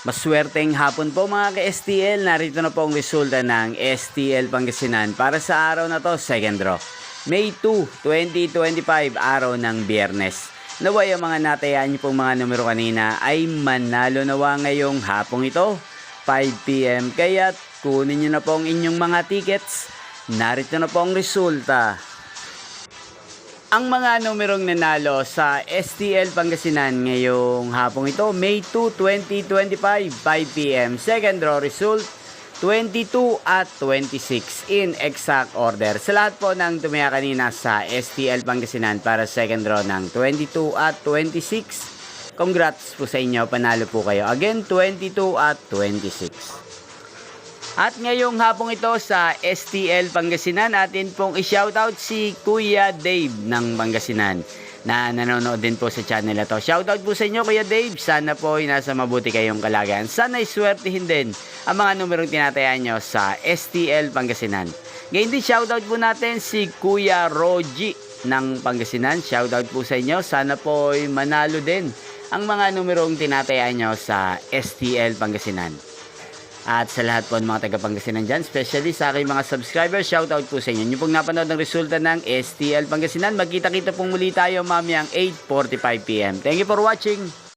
Maswerteng hapon po mga ka-STL. Narito na po ang resulta ng STL Pangasinan para sa araw na to, second draw. May 2, 2025, araw ng Biyernes. Naway ang mga natayaan niyo pong mga numero kanina ay manalo nawa ngayong hapong ito, 5 PM. Kaya kunin niyo na po ang inyong mga tickets. Narito na po ang resulta. Ang mga numerong nanalo sa STL Pangasinan ngayong hapong ito, May 2, 2025, 5 PM. Second draw result, 22 at 26 in exact order. Sa lahat po ng tumaya kanina sa STL Pangasinan para second draw ng 22 at 26, congrats po sa inyo, panalo po kayo. Again, 22 at 26. At ngayong hapong ito sa STL Pangasinan, atin pong i-shoutout si Kuya Dave ng Pangasinan na nanonood din po sa channel na to. Shoutout po sa inyo Kuya Dave, sana po ay nasa mabuti kayong kalagayan. Sana iswertihin din ang mga numerong tinatayaan nyo sa STL Pangasinan. Ngayon din shoutout po natin si Kuya Roji ng Pangasinan. Shoutout po sa inyo, sana po ay manalo din ang mga numerong tinatayaan nyo sa STL Pangasinan. At sa lahat po ng mga taga-Pangasinan dyan, especially sa aking mga subscribers, shoutout po sa inyo. Yung pong napanood ng resulta ng STL Pangasinan, magkita-kita pong muli tayo mamayang 8:45 PM. Thank you for watching!